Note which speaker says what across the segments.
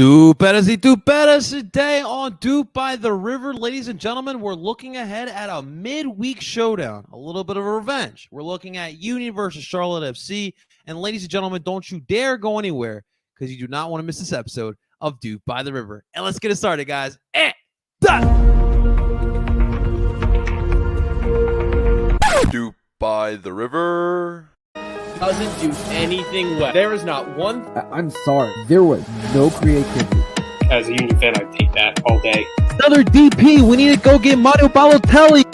Speaker 1: Do better today on Doop by the River. Ladies and gentlemen, we're looking ahead at a midweek showdown, a little bit of a revenge. We're looking at Union versus Charlotte FC. And ladies and gentlemen, don't you dare go anywhere because you do not want to miss this episode of Doop by the River. And let's get it started, guys.
Speaker 2: Doop by the River
Speaker 3: doesn't do anything well. There is not one.
Speaker 4: I'm sorry. There was no creativity.
Speaker 3: As a Union fan, I take that all day.
Speaker 1: Another DP. We need to go get Mario Balotelli.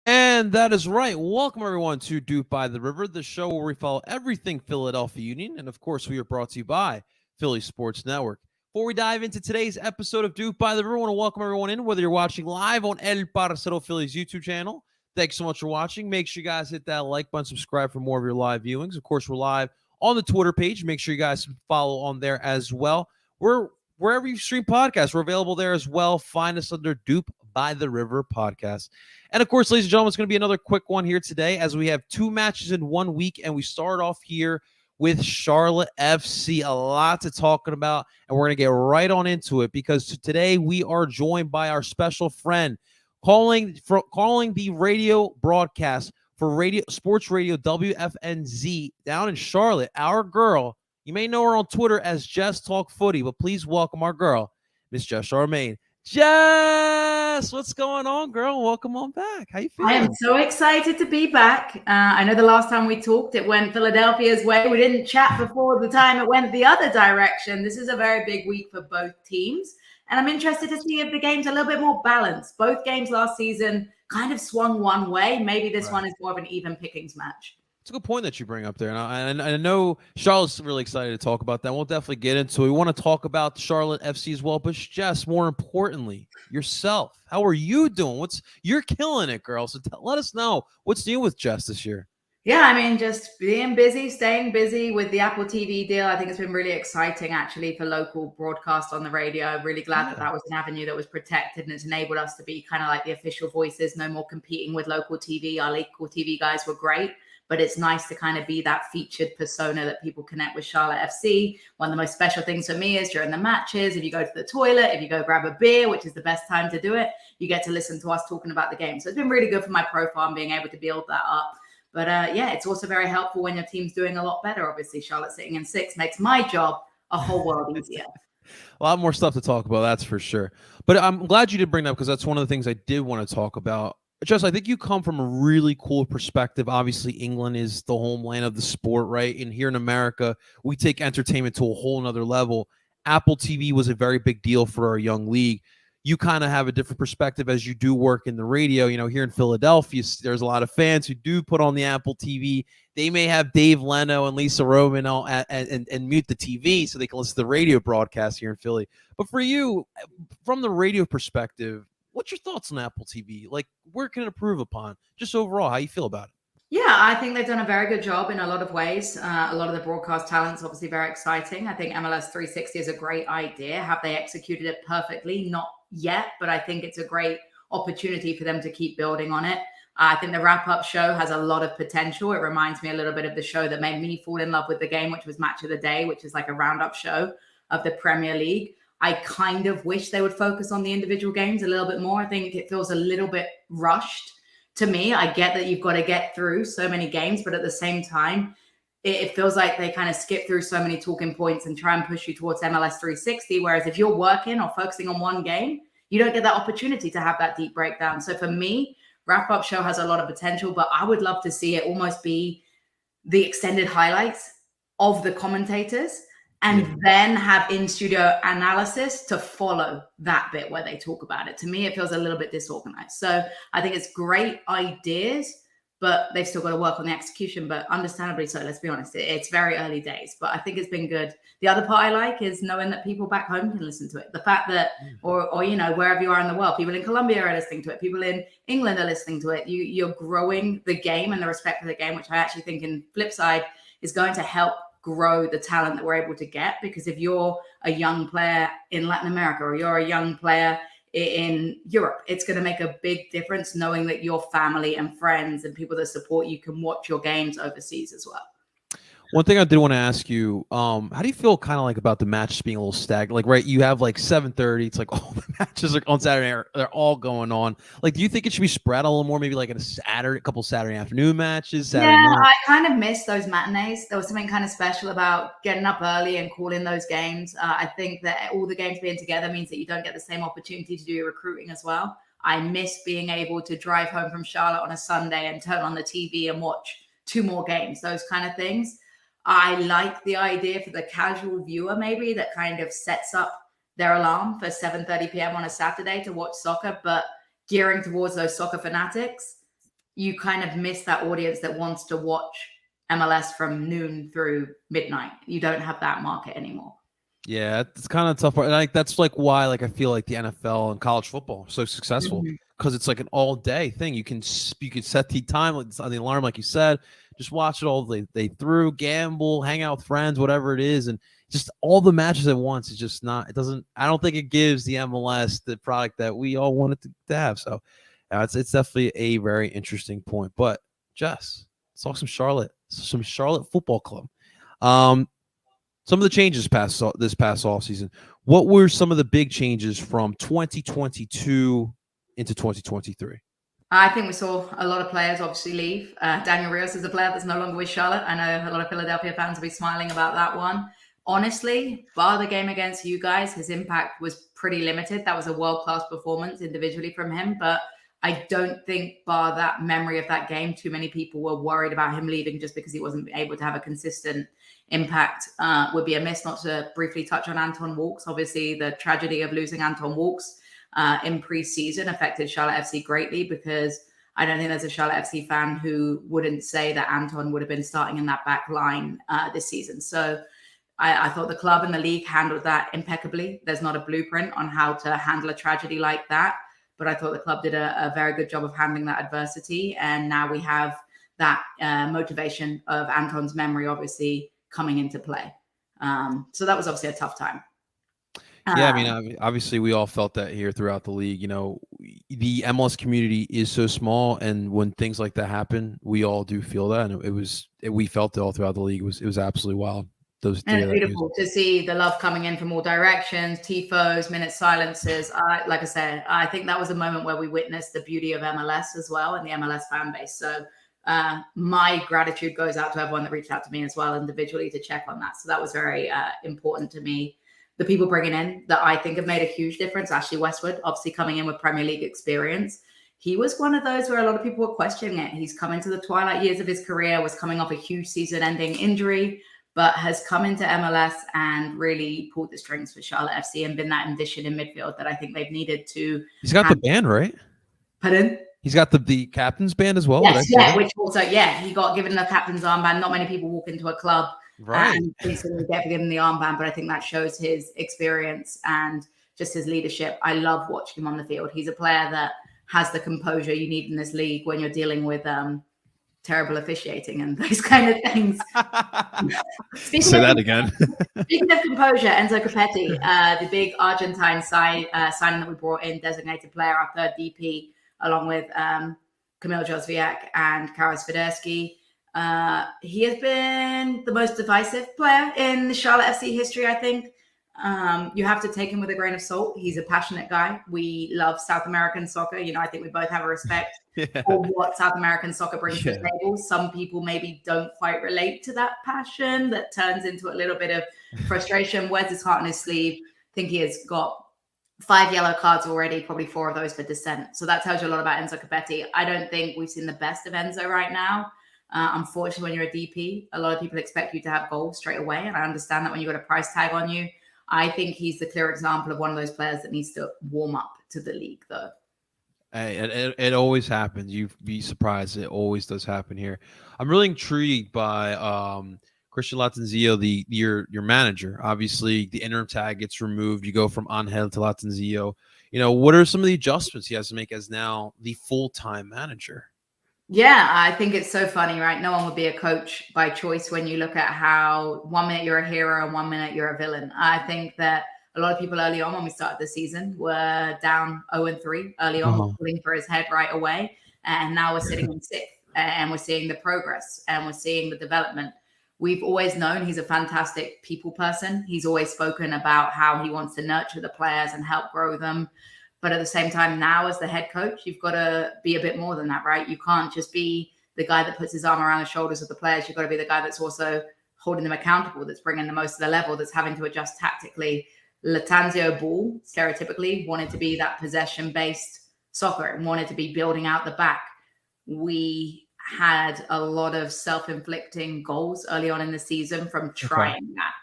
Speaker 1: And that is right. Welcome, everyone, to Doop by the River, the show where we follow everything Philadelphia Union. And, of course, we are brought to you by Philly Sports Network. Before we dive into today's episode of Doop by the River, I want to welcome everyone in, whether you're watching live on El Parcero Phillies YouTube channel. Thanks so much for watching. Make sure you guys hit that like button, subscribe for more of your live viewings. Of course, we're live on the Twitter page. Make sure you guys follow on there as well. We're wherever you stream podcasts, we're available there as well. Find us under Doop by the River podcast. And, of course, ladies and gentlemen, it's going to be another quick one here today as we have two matches in 1 week, and we start off here with Charlotte FC. A lot to talk about, and we're going to get right on into it because today we are joined by our special friend calling the radio broadcast for sports radio WFNZ down in Charlotte. Our girl, you may know her on Twitter as Jess Talk Footy, but please welcome our girl, Miss Jess Charman. Jess, what's going on, girl? Welcome on back. How you feeling?
Speaker 5: I am so excited to be back. I know the last time we talked, it went Philadelphia's way. We didn't chat before the time it went the other direction. This is a very big week for both teams. And I'm interested to see if the game's a little bit more balanced. Both games last season kind of swung one way. Maybe this one is more of an even pickings match.
Speaker 1: It's a good point that you bring up there. And I know Charlotte's really excited to talk about that. We'll definitely get into it. We want to talk about Charlotte FC as well. But Jess, more importantly, yourself. How are you doing? You're killing it, girl. So let us know what's new with Jess this year.
Speaker 5: Yeah, I mean, just being busy, staying busy with the Apple TV deal. I think it's been really exciting, actually, for local broadcast on the radio. I'm really glad that was an avenue that was protected, and it's enabled us to be kind of like the official voices, no more competing with local TV. Our local TV guys were great, but it's nice to kind of be that featured persona that people connect with Charlotte FC. One of the most special things for me is during the matches, if you go to the toilet, if you go grab a beer, which is the best time to do it, you get to listen to us talking about the game. So it's been really good for my profile and being able to build that up. But yeah, it's also very helpful when your team's doing a lot better. Obviously, Charlotte sitting in 6 makes my job a whole world easier.
Speaker 1: A lot more stuff to talk about, that's for sure. But I'm glad you did bring that up because that's one of the things I did want to talk about. Jess, I think you come from a really cool perspective. Obviously, England is the homeland of the sport, right? And here in America, we take entertainment to a whole nother level. Apple TV was a very big deal for our young league. You kind of have a different perspective as you do work in the radio. You know, here in Philadelphia, there's a lot of fans who do put on the Apple TV. They may have Dave Leno and Lisa Roman and mute the TV so they can listen to the radio broadcast here in Philly. But for you, from the radio perspective, what's your thoughts on Apple TV? Like, where can it improve upon? Just overall, how you feel about it?
Speaker 5: Yeah, I think they've done a very good job in a lot of ways. A lot of the broadcast talent's obviously very exciting. I think MLS 360 is a great idea. Have they executed it perfectly? Not yet, but I think it's a great opportunity for them to keep building on it. I think the wrap-up show has a lot of potential. It reminds me a little bit of the show that made me fall in love with the game, which was Match of the Day, which is like a roundup show of the Premier League. I kind of wish they would focus on the individual games a little bit more. I think it feels a little bit rushed to me. I get that you've got to get through so many games, but at the same time, it feels like they kind of skip through so many talking points and try and push you towards MLS 360. Whereas if you're working or focusing on one game, you don't get that opportunity to have that deep breakdown. So for me, wrap-up show has a lot of potential, but I would love to see it almost be the extended highlights of the commentators and then have in-studio analysis to follow that bit where they talk about it. To me, it feels a little bit disorganized. So I think it's great ideas, but they've still got to work on the execution. But understandably so, let's be honest, it's very early days, but I think it's been good. The other part I like is knowing that people back home can listen to it. The fact that, or you know, wherever you are in the world, people in Colombia are listening to it, people in England are listening to it. You're growing the game and the respect for the game, which I actually think in flip side is going to help grow the talent that we're able to get. Because if you're a young player in Latin America or you're a young player in Europe, it's going to make a big difference knowing that your family and friends and people that support you can watch your games overseas as well.
Speaker 1: One thing I did want to ask you, how do you feel kind of like about the matches being a little stagnant? Like, right, you have like 7:30. It's like all the matches are on Saturday. They're all going on. Like, do you think it should be spread a little more? Maybe like a couple Saturday afternoon matches, Saturday
Speaker 5: Yeah,
Speaker 1: night.
Speaker 5: I kind of miss those matinees. There was something kind of special about getting up early and calling those games. I think that all the games being together means that you don't get the same opportunity to do your recruiting as well. I miss being able to drive home from Charlotte on a Sunday and turn on the TV and watch 2 more games, those kind of things. I like the idea for the casual viewer, maybe, that kind of sets up their alarm for 7:30 p.m. on a Saturday to watch soccer, but gearing towards those soccer fanatics, you kind of miss that audience that wants to watch MLS from noon through midnight. You don't have that market anymore.
Speaker 1: Yeah, it's kind of tough. And that's like why I feel like the NFL and college football are so successful because it's like an all day thing. You can set the time, like the alarm, like you said, just watch it all day through, gamble, hang out with friends, whatever it is, and just all the matches at once. It's just not. It doesn't. I don't think it gives the MLS the product that we all wanted to have. So it's definitely a very interesting point. But Jess, let's talk some Charlotte Football Club. Some of the changes this past offseason. What were some of the big changes from 2022 into 2023?
Speaker 5: I think we saw a lot of players obviously leave. Daniel Rios is a player that's no longer with Charlotte. I know a lot of Philadelphia fans will be smiling about that one. Honestly, bar the game against you guys, his impact was pretty limited. That was a world-class performance individually from him, but I don't think, bar that memory of that game, too many people were worried about him leaving just because he wasn't able to have a consistent impact. Would be amiss not to briefly touch on Anton Walkes. Obviously, the tragedy of losing Anton Walkes in pre-season affected Charlotte FC greatly, because I don't think there's a Charlotte FC fan who wouldn't say that Anton would have been starting in that back line this season. So I thought the club and the league handled that impeccably. There's not a blueprint on how to handle a tragedy like that, but I thought the club did a very good job of handling that adversity. And now we have that motivation of Anton's memory, obviously, coming into play. So that was obviously a tough time.
Speaker 1: Yeah, I mean, obviously we all felt that here throughout the league. You know, the MLS community is so small, and when things like that happen, we all do feel that. And we felt it all throughout the league. It was absolutely wild.
Speaker 5: And it's beautiful to see the love coming in from all directions, tifos, minute silences. Like I said, I think that was a moment where we witnessed the beauty of MLS as well, and the MLS fan base. So my gratitude goes out to everyone that reached out to me as well individually to check on that. So that was very important to me. The people bringing in that I think have made a huge difference. Ashley Westwood, obviously coming in with Premier League experience. He was one of those where a lot of people were questioning it. He's come into the twilight years of his career, was coming off a huge season-ending injury, but has come into MLS and really pulled the strings for Charlotte FC and been that addition in midfield that I think they've needed to.
Speaker 1: He's got the band, right?
Speaker 5: Pardon?
Speaker 1: He's got the captain's band as well.
Speaker 5: Yes, yeah, which also, he got given the captain's armband. Not many people walk into a club and instantly get given the armband, but I think that shows his experience and just his leadership. I love watching him on the field. He's a player that has the composure you need in this league when you're dealing with terrible officiating and those kind of things.
Speaker 1: Say that again.
Speaker 5: Speaking of composure, Enzo Capetti, the big Argentine signing that we brought in, designated player, our third DP, along with Kamil Jozwiak and Karas Federski. He has been the most divisive player in the Charlotte FC history, I think. You have to take him with a grain of salt. He's a passionate guy. We love South American soccer. You know, I think we both have a respect for what South American soccer brings to the table. Some people maybe don't quite relate to that passion that turns into a little bit of frustration. Wears his heart on his sleeve. I think he has got 5 yellow cards already, probably 4 of those for dissent. So that tells you a lot about Enzo Capetti. I don't think we've seen the best of Enzo right now. Unfortunately, when you're a DP, a lot of people expect you to have goals straight away. And I understand that when you've got a price tag on you. I think he's the clear example of one of those players that needs to warm up to the league, though.
Speaker 1: Hey, it always happens. You'd be surprised. It always does happen here. I'm really intrigued by Christian Latanzio, your manager. Obviously, the interim tag gets removed. You go from Angel to Latanzio. You know, what are some of the adjustments he has to make as now the full-time manager?
Speaker 5: Yeah, I think it's so funny, right? No one would be a coach by choice when you look at how 1 minute you're a hero and 1 minute you're a villain. I think that a lot of people early on when we started the season were down 0-3 early on, pulling for his head right away. And now we're sitting in 6th and we're seeing the progress and we're seeing the development. We've always known he's a fantastic people person. He's always spoken about how he wants to nurture the players and help grow them. But at the same time, now as the head coach, you've got to be a bit more than that, right? You can't just be the guy that puts his arm around the shoulders of the players. You've got to be the guy that's also holding them accountable, that's bringing the most to their level, that's having to adjust tactically. Lattanzio Ball, stereotypically, wanted to be that possession-based soccer and wanted to be building out the back. We had a lot of self-inflicting goals early on in the season from trying that.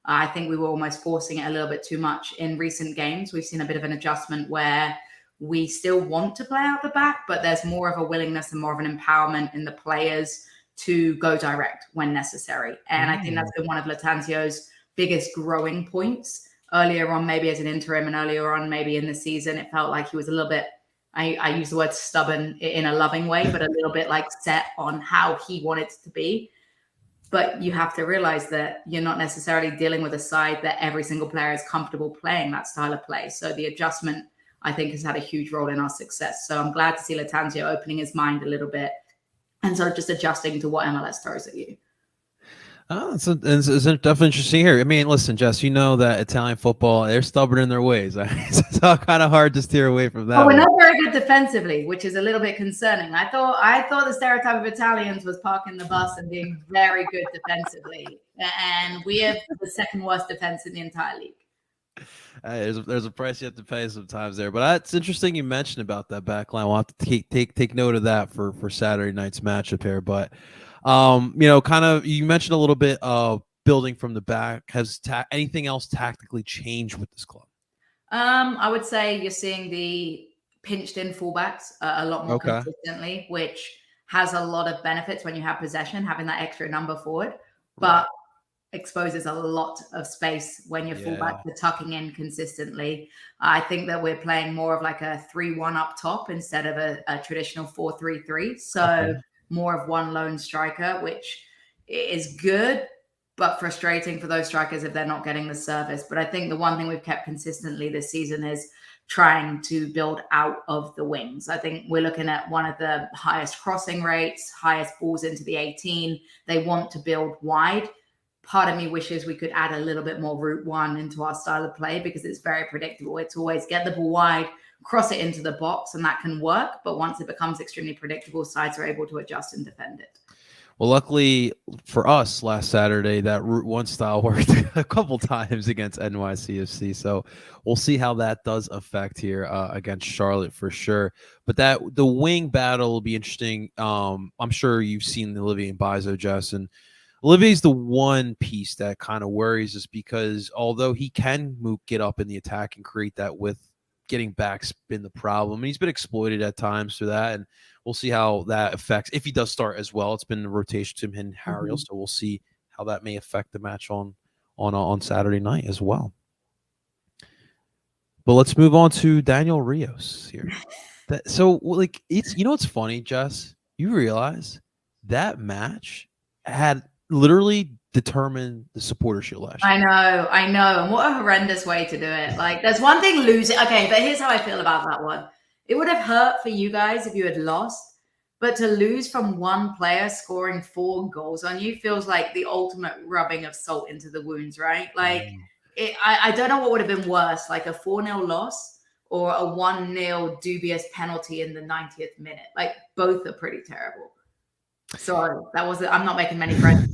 Speaker 5: I think we were almost forcing it a little bit too much in recent games. We've seen a bit of an adjustment where we still want to play out the back, but there's more of a willingness and more of an empowerment in the players to go direct when necessary. And I think that's been one of Lattanzio's biggest growing points. Earlier on, maybe as an interim, and earlier on, maybe in the season, it felt like he was a little bit, I use the word stubborn in a loving way, but a little bit like set on how he wanted it to be. But you have to realize that you're not necessarily dealing with a side that every single player is comfortable playing that style of play. So the adjustment, I think, has had a huge role in our success. So I'm glad to see Lattanzio opening his mind a little bit and sort of just adjusting to what MLS throws at you.
Speaker 1: Oh, it's definitely interesting here. I mean, listen, Jess, you know that Italian football, they're stubborn in their ways. It's kind of hard to steer away from that.
Speaker 5: Oh, we're not very good defensively, which is a little bit concerning. I thought the stereotype of Italians was parking the bus and being very good defensively. And we have the second worst defense in the entire league.
Speaker 1: There's a price you have to pay sometimes there. But it's interesting you mentioned about that back line. We'll have to take note of that for Saturday night's matchup here. But kind of you mentioned a little bit of building from the back. Has anything else tactically changed with this club?
Speaker 5: I would say you're seeing the pinched in fullbacks a lot more consistently, which has a lot of benefits when you have possession, having that extra number forward, but exposes a lot of space when your fullbacks are tucking in consistently. I think that we're playing more of like a 3-1 up top instead of a traditional 4-3-3. So more of one lone striker, which is good, but frustrating for those strikers if they're not getting the service. But I think the one thing we've kept consistently this season is trying to build out of the wings. I think we're looking at one of the highest crossing rates, highest balls into the 18. They want to build wide. Part of me wishes we could add a little bit more route one into our style of play because it's very predictable. It's always get the ball wide, cross it into the box, and that can work. But once it becomes extremely predictable, sides are able to adjust and defend it.
Speaker 1: Well, luckily for us last Saturday, that route one style worked a couple times against NYCFC. So we'll see how that does affect here against Charlotte for sure. But the wing battle will be interesting. I'm sure you've seen the Olivier Mbaizo, Jess, and Olivier's the one piece that kind of worries us because although he can get up in the attack and create that width, getting back's been the problem. And he's been exploited at times for that. And we'll see how that affects if he does start as well. It's been a rotation to him and Harriel, so we'll see how that may affect the match on Saturday night as well. But let's move on to Daniel Rios here. It's it's funny, Jess. You realize that match had literally determined the supporter shield last year.
Speaker 5: I know. And what a horrendous way to do it. Like, there's one thing losing. Okay, but here's how I feel about that one. It would have hurt for you guys if you had lost, but to lose from one player scoring 4 goals on you feels like the ultimate rubbing of salt into the wounds, right? Like, I don't know what would have been worse, like a 4-0 loss or a 1-0 dubious penalty in the 90th minute. Like, both are pretty terrible. Sorry, I'm not making many friends.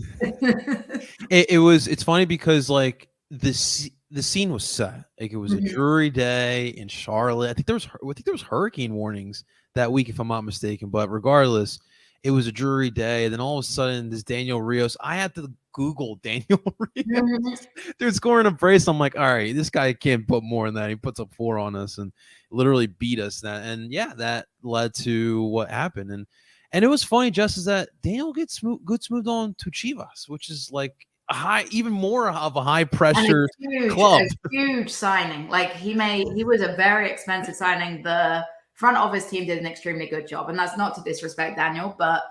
Speaker 1: It's funny because like the scene was set. Like it was a jury day in Charlotte. I think there was hurricane warnings that week, if I'm not mistaken. But regardless, it was a jury day. And then all of a sudden, this Daniel Rios, I had to Google Daniel Rios. They're scoring a brace. I'm like, all right, this guy can't put more than that. He puts up 4 on us and literally beat us. That led to what happened. And it was funny, just as that Daniel gets moved on to Chivas, which is like even more of a high pressure club.
Speaker 5: A huge signing. Like he was a very expensive signing. The front office team did an extremely good job, and that's not to disrespect Daniel, but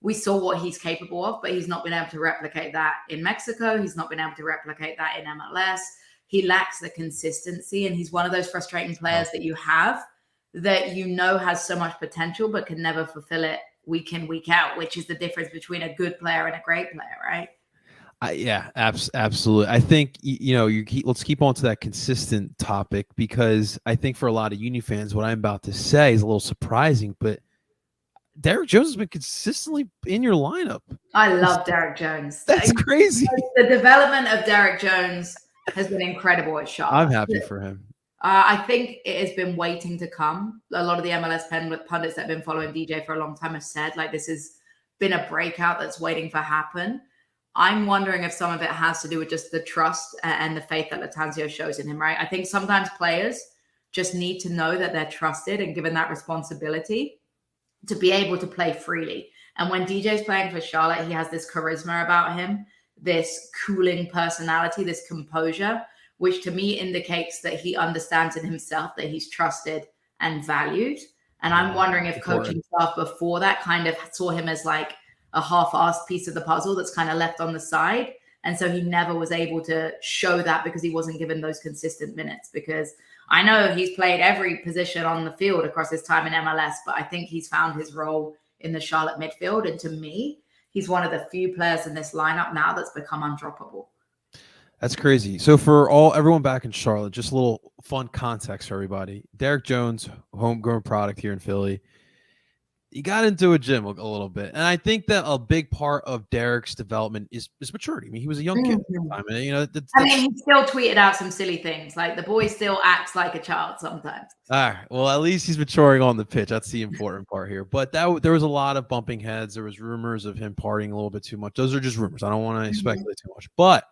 Speaker 5: we saw what he's capable of. But he's not been able to replicate that in Mexico. He's not been able to replicate that in MLS. He lacks the consistency, and he's one of those frustrating players that you have that has so much potential but can never fulfill it week in, week out, which is the difference between a good player and a great player, right?
Speaker 1: Yeah, absolutely. I think let's keep on to that consistent topic, because I think for a lot of Union fans, what I'm about to say is a little surprising, but Derek Jones has been consistently in your lineup.
Speaker 5: I love Derek Jones.
Speaker 1: That's crazy.
Speaker 5: The development of Derek Jones has been incredible at Charlotte.
Speaker 1: I'm happy for him.
Speaker 5: I think it has been waiting to come. A lot of the MLS pundits that have been following DJ for a long time have said, like, this has been a breakout that's waiting for happen. I'm wondering if some of it has to do with just the trust and the faith that Latanzio shows in him, right? I think sometimes players just need to know that they're trusted and given that responsibility to be able to play freely. And when DJ's playing for Charlotte, he has this charisma about him, this cooling personality, this composure, which to me indicates that he understands in himself that he's trusted and valued. And I'm wondering if coaching staff before that kind of saw him as like a half-assed piece of the puzzle that's kind of left on the side. And so he never was able to show that because he wasn't given those consistent minutes. Because I know he's played every position on the field across his time in MLS, but I think he's found his role in the Charlotte midfield. And to me, he's one of the few players in this lineup now that's become undroppable.
Speaker 1: That's crazy. So for everyone back in Charlotte, just a little fun context for everybody. Derek Jones, homegrown product here in Philly. He got into a gym a little bit. And I think that a big part of Derek's development is maturity. I mean, he was a young kid at the time. And,
Speaker 5: he still tweeted out some silly things. Like, the boy still acts like a child sometimes.
Speaker 1: All right. Well, at least he's maturing on the pitch. That's the important part here. But there was a lot of bumping heads. There was rumors of him partying a little bit too much. Those are just rumors. I don't want to speculate too much. But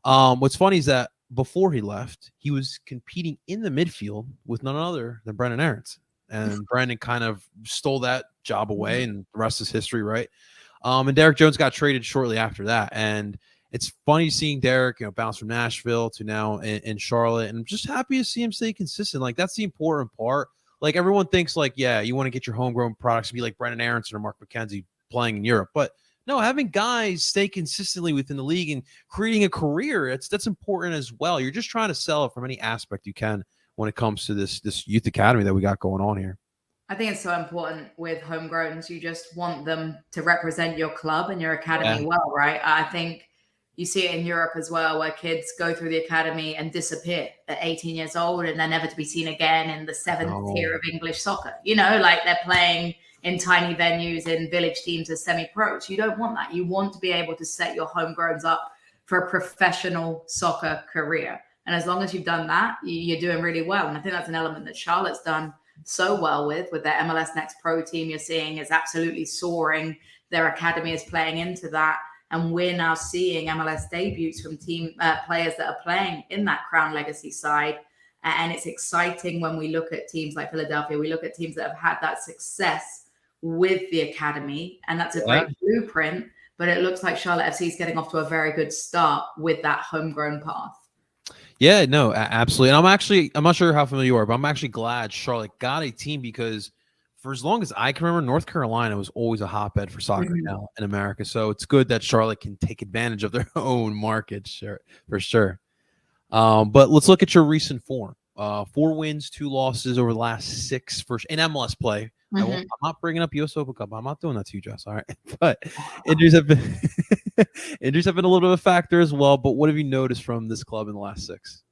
Speaker 1: what's funny is that before he left, he was competing in the midfield with none other than Brendan Aarons. And Brandon kind of stole that job away, and the rest is history, right? And Derek Jones got traded shortly after that. And it's funny seeing Derek, bounce from Nashville to now in Charlotte. And I'm just happy to see him stay consistent. Like, that's the important part. Like, everyone thinks, like, yeah, you want to get your homegrown products to be like Brendan Aronson or Mark McKenzie playing in Europe. But no, having guys stay consistently within the league and creating a career, that's important as well. You're just trying to sell it from any aspect you can when it comes to this youth academy that we got going on here.
Speaker 5: I think it's so important with homegrowns. You just want them to represent your club and your academy well, right? I think you see it in Europe as well, where kids go through the academy and disappear at 18 years old and they're never to be seen again in the seventh tier of English soccer. Like, they're playing in tiny venues in village teams as semi-pros. You don't want that. You want to be able to set your homegrowns up for a professional soccer career. And as long as you've done that, you're doing really well. And I think that's an element that Charlotte's done so well with their MLS Next Pro team. You're seeing is absolutely soaring. Their academy is playing into that. And we're now seeing MLS debuts from team players that are playing in that Crown Legacy side. And it's exciting when we look at teams like Philadelphia. We look at teams that have had that success with the academy. And that's a great blueprint. But it looks like Charlotte FC is getting off to a very good start with that homegrown path.
Speaker 1: Yeah, no, absolutely. And I'm not sure how familiar you are, but I'm actually glad Charlotte got a team, because for as long as I can remember, North Carolina was always a hotbed for soccer now in America. So it's good that Charlotte can take advantage of their own market, for sure. But let's look at your recent form. 4 wins, 2 losses over the last 6 in MLS play. I'm not bringing up US Open Cup. I'm not doing that to you, Jess. All right. But injuries have been injuries have been a little bit of a factor as well. But what have you noticed from this club in the last 6?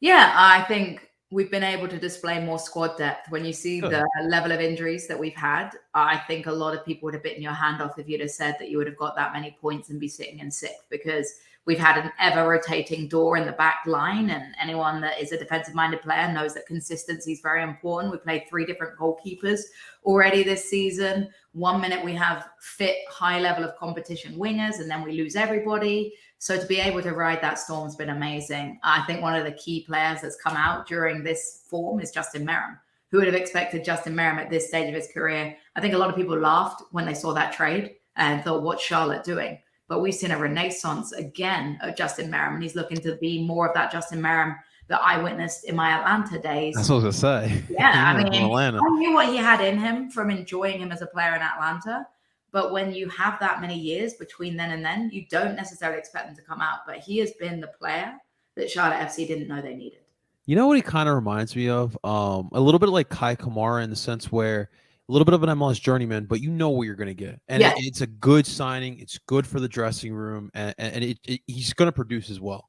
Speaker 5: Yeah, I think we've been able to display more squad depth. When you see the level of injuries that we've had, I think a lot of people would have bitten your hand off if you'd have said that you would have got that many points and be sitting in 6th, because we've had an ever-rotating door in the back line, and anyone that is a defensive-minded player knows that consistency is very important. We played 3 different goalkeepers already this season. 1 minute we have fit, high level of competition wingers, and then we lose everybody. So to be able to ride that storm has been amazing. I think one of the key players that's come out during this form is Justin Merrim. Who would have expected Justin Merrim at this stage of his career? I think a lot of people laughed when they saw that trade and thought, what's Charlotte doing? But we've seen a renaissance again of Justin Merrim, and he's looking to be more of that Justin Merrim that I witnessed in my Atlanta days.
Speaker 1: That's what I was going to say.
Speaker 5: Yeah, I mean, I knew what he had in him from enjoying him as a player in Atlanta. But when you have that many years between then and then, you don't necessarily expect them to come out. But he has been the player that Charlotte FC didn't know they needed.
Speaker 1: You know what he kind of reminds me of? A little bit like Kai Kamara, in the sense where, a little bit of an MLS journeyman, but you know what you're going to get. And
Speaker 5: Yeah.
Speaker 1: it's a good signing. It's good for the dressing room, and he's going to produce as well.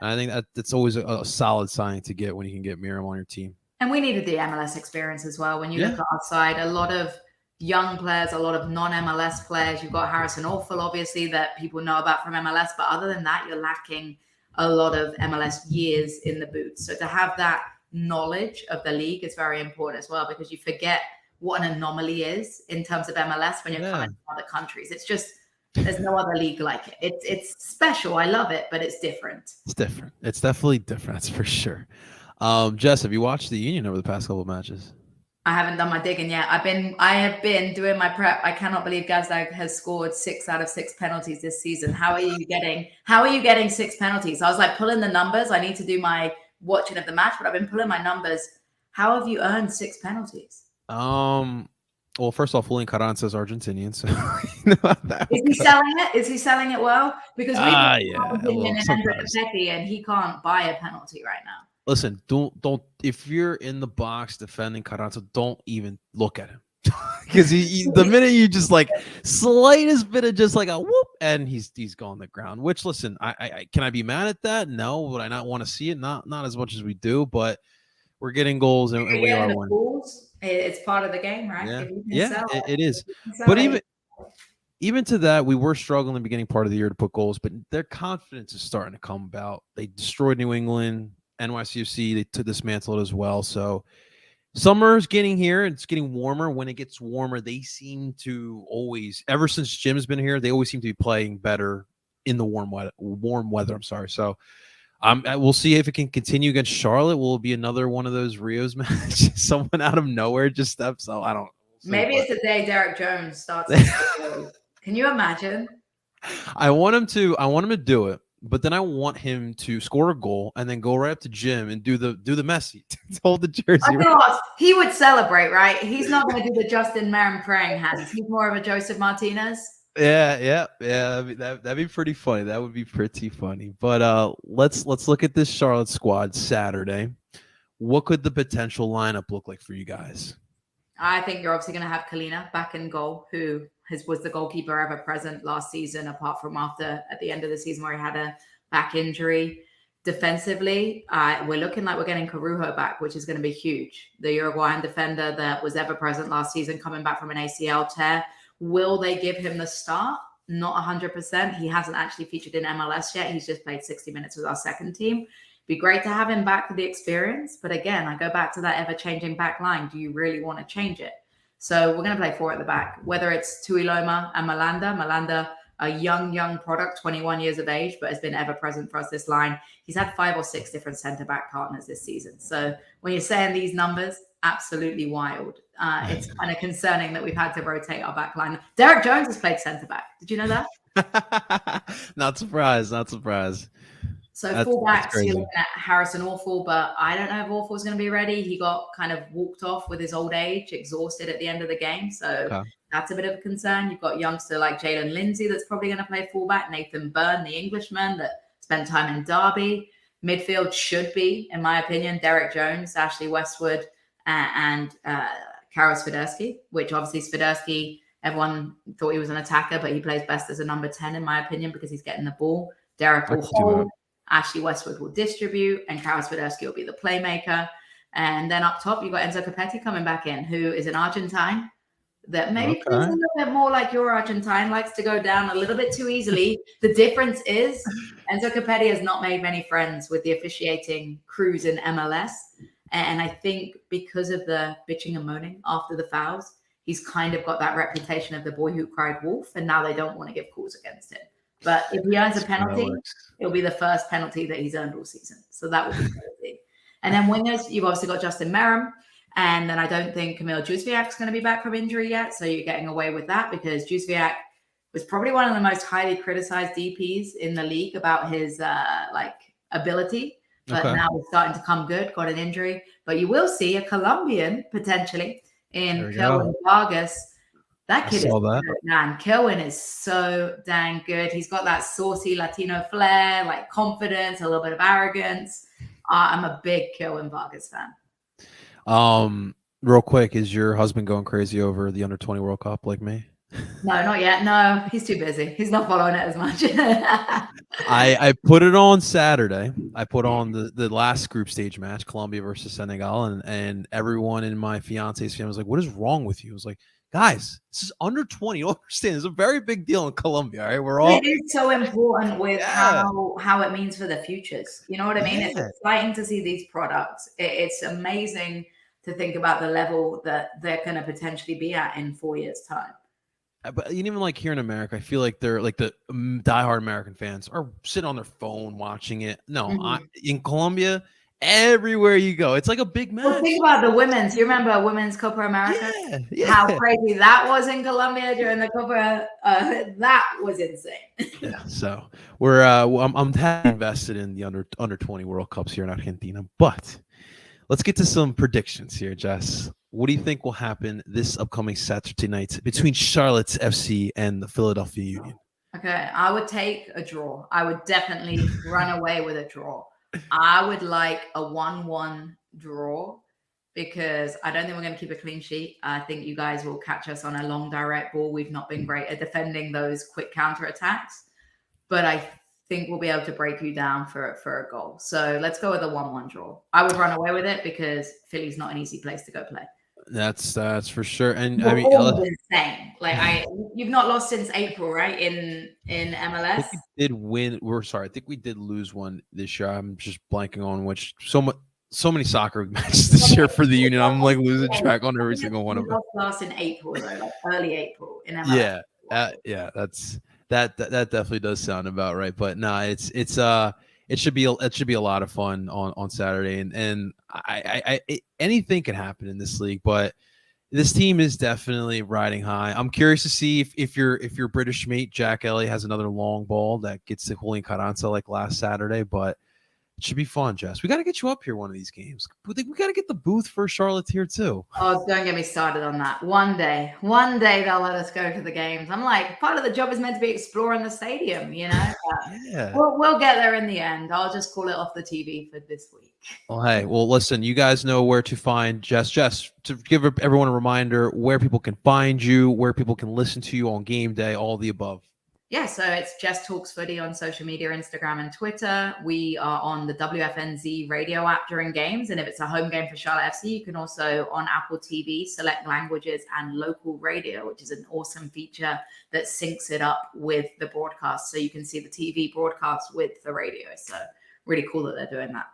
Speaker 1: And I think that's always a solid signing to get when you can get Miriam on your team.
Speaker 5: And we needed the MLS experience as well. When you
Speaker 1: Yeah.
Speaker 5: look at our side, a lot of young players, a lot of non-MLS players. You've got Harrison Orful, obviously, that people know about from MLS. But other than that, you're lacking a lot of MLS years in the boots. So to have that knowledge of the league is very important as well, because you forget what an anomaly is in terms of MLS when you're coming from other countries. It's just, there's no other league like it. It's special. I love it, but it's different.
Speaker 1: It's different. It's definitely different. That's for sure. Jess, have you watched the Union over the past couple of matches?
Speaker 5: I haven't done my digging yet. I have been doing my prep. I cannot believe Gazdag has scored 6 out of 6 penalties this season. How are you getting 6 penalties? I was like pulling the numbers. I need to do my watching of the match, but I've been pulling my numbers. How have you earned 6 penalties?
Speaker 1: Well, first off, Julian Carranza is Argentinian, so you know that
Speaker 5: is he selling it? Is he selling it well? Because we
Speaker 1: yeah,
Speaker 5: and he can't buy a penalty right now.
Speaker 1: Listen, don't if you're in the box defending Carranza, don't even look at him. Because the minute you just like slightest bit of just like a whoop, and he's gone the ground. Which, listen, I can I be mad at that? No. Would I not want to see it? Not as much as we do, but we're getting goals and we are winning.
Speaker 5: It's part of the game, right?
Speaker 1: Yeah, it is. But even to that, we were struggling in the beginning part of the year to put goals, but their confidence is starting to come about. They destroyed New England, NYCFC. They took dismantled it as well. So summer's getting here. It's getting warmer. When it gets warmer, they seem to always, ever since Jim's been here, they always seem to be playing better in the warm weather. I'm sorry. So we'll see if it can continue against Charlotte. Will it be another one of those Rios matches? Someone out of nowhere just steps up. I don't know.
Speaker 5: Maybe it's the day Derek Jones starts. Can you imagine?
Speaker 1: I want him to do it, but then I want him to score a goal and then go right up to Jim and do the Messi, hold the jersey.
Speaker 5: He would celebrate, right? He's not going to do the Justin Merrim praying hands. He's more of a Joseph Martinez.
Speaker 1: Yeah. That'd be pretty funny. That would be pretty funny. But let's look at this Charlotte squad Saturday. What could the potential lineup look like for you guys?
Speaker 5: I think you're obviously going to have Kalina back in goal, who was the goalkeeper ever present last season, apart from at the end of the season where he had a back injury. Defensively, we're looking like we're getting Corujo back, which is going to be huge. The Uruguayan defender that was ever present last season, coming back from an ACL tear. Will they give him the start? Not 100%. He hasn't actually featured in MLS yet. He's just played 60 minutes with our second team. Be great to have him back for the experience. But again, I go back to that ever-changing back line. Do you really want to change it? So we're going to play 4 at the back, whether it's Tuiloma and Malanda. Malanda, a young product, 21 years of age, but has been ever present for us this line. He's had 5 or 6 different centre-back partners this season. So when you're saying these numbers, absolutely wild. It's kind of concerning that we've had to rotate our back line. Derek Jones has played centre-back. Did you know that?
Speaker 1: Not surprised.
Speaker 5: So fullbacks, you're looking at Harrison Orful, but I don't know if Orful's going to be ready. He got kind of walked off with his old age, exhausted at the end of the game. So that's a bit of a concern. You've got youngster like Jalen Lindsay that's probably going to play fullback. Nathan Byrne, the Englishman that spent time in Derby. Midfield should be, in my opinion, Derek Jones, Ashley Westwood, and Karol Swiderski, which obviously Swiderski, everyone thought he was an attacker, but he plays best as a number 10, in my opinion, because he's getting the ball. Derek will hold. Ashley Westwood will distribute, and Karol Swiderski will be the playmaker. And then up top, you've got Enzo Copetti coming back in, who is an Argentine that maybe plays a little bit more like your Argentine, likes to go down a little bit too easily. The difference is Enzo Copetti has not made many friends with the officiating crews in MLS. And I think because of the bitching and moaning after the fouls, he's kind of got that reputation of the boy who cried wolf, and now they don't want to give calls against him. But if he earns a penalty, it'll be the first penalty that he's earned all season. So that would be crazy. And then wingers, you've obviously got Justin Merrim. And then I don't think Kamil Jóźwiak's going to be back from injury yet. So you're getting away with that because Jóźwiak was probably one of the most highly criticized DPs in the league about his ability. But now he's starting to come good, got an injury. But you will see a Colombian potentially in Kelvin Vargas. That kid is good, man. Kelvin is so dang good. He's got that saucy Latino flair, like confidence, a little bit of arrogance. I'm a big Kelvin Vargas fan.
Speaker 1: Real quick, is your husband going crazy over the under 20 World Cup like me?
Speaker 5: No, not yet. No, he's too busy. He's not following it as much.
Speaker 1: I put it on Saturday. I put on the last group stage match, Colombia versus Senegal, and everyone in my fiance's family was like, "What is wrong with you?" I was like, "Guys, this is under 20. You don't understand. It's a very big deal in Colombia. All right, we're all."
Speaker 5: It is so important with
Speaker 1: Yeah.
Speaker 5: how it means for the futures. You know what I mean? It's
Speaker 1: Yeah.
Speaker 5: exciting to see these products. It's amazing to think about the level that they're going to potentially be at in 4 years' time.
Speaker 1: But even like here in America, I feel like they're like the diehard American fans are sitting on their phone watching it. No,
Speaker 5: Mhm.
Speaker 1: in Colombia, everywhere you go, it's like a big
Speaker 5: Well,
Speaker 1: match.
Speaker 5: think about the women's. You remember Women's Copa America?
Speaker 1: Yeah,
Speaker 5: How
Speaker 1: yeah.
Speaker 5: crazy that was in Colombia during the Copa. That was insane.
Speaker 1: Yeah, so we're I'm heavily invested in the under 20 World Cups here in Argentina, but let's get to some predictions here, Jess. What do you think will happen this upcoming Saturday night between Charlotte's FC and the Philadelphia Union?
Speaker 5: Okay, I would take a draw. I would definitely run away with a draw. I would like a 1-1 draw because I don't think we're going to keep a clean sheet. I think you guys will catch us on a long direct ball. We've not been great at defending those quick counter attacks, but I think we'll be able to break you down for a goal. So let's go with a 1-1 draw. I would run away with it because Philly's not an easy place to go play.
Speaker 1: That's for sure. And
Speaker 5: Your
Speaker 1: I mean,
Speaker 5: form is insane. Like you've not lost since April, right? In
Speaker 1: I
Speaker 5: MLS.
Speaker 1: think we did win. We're sorry. I think we did lose one this year. I'm just blanking on which. So many soccer matches this year for the Union. I'm like losing track on every single one of them.
Speaker 5: Last in April, though, like early April in MLS.
Speaker 1: Yeah. That definitely does sound about right. But no, it should be a lot of fun on Saturday, and anything can happen in this league, but this team is definitely riding high. I'm curious to see if your British mate Jack Elliott has another long ball that gets to Julian Carranza like last Saturday, but it should be fun, Jess. We got to get you up here one of these games. We got to get the booth for Charlotte here too.
Speaker 5: Oh, don't get me started on that. One day they'll let us go to the games. I'm like, part of the job is meant to be exploring the stadium, you know?
Speaker 1: Yeah.
Speaker 5: We'll get there in the end. I'll just call it off the TV for this week.
Speaker 1: Well, hey, listen, you guys know where to find Jess. Jess, to give everyone a reminder, where people can find you, where people can listen to you on game day, all the above.
Speaker 5: Yeah, so it's Jess Talks Footy on social media, Instagram and Twitter. We are on the WFNZ radio app during games. And if it's a home game for Charlotte FC, you can also on Apple TV select languages and local radio, which is an awesome feature that syncs it up with the broadcast. So you can see the TV broadcast with the radio. So really cool that they're doing that.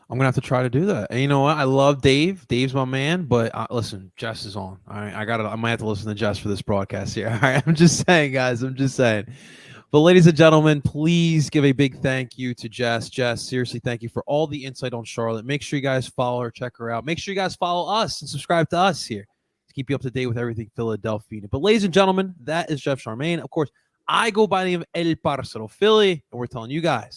Speaker 1: I'm gonna have to try to do that. And you know what? I love Dave. Dave's my man. But listen, Jess is on. All right, I might have to listen to Jess for this broadcast here. All right, I'm just saying, guys. I'm just saying. But ladies and gentlemen, please give a big thank you to Jess. Jess, seriously, thank you for all the insight on Charlotte. Make sure you guys follow her, check her out. Make sure you guys follow us and subscribe to us here to keep you up to date with everything Philadelphia. But ladies and gentlemen, that is Jeff Charman. Of course, I go by the name of El Parcero Philly, and we're telling you guys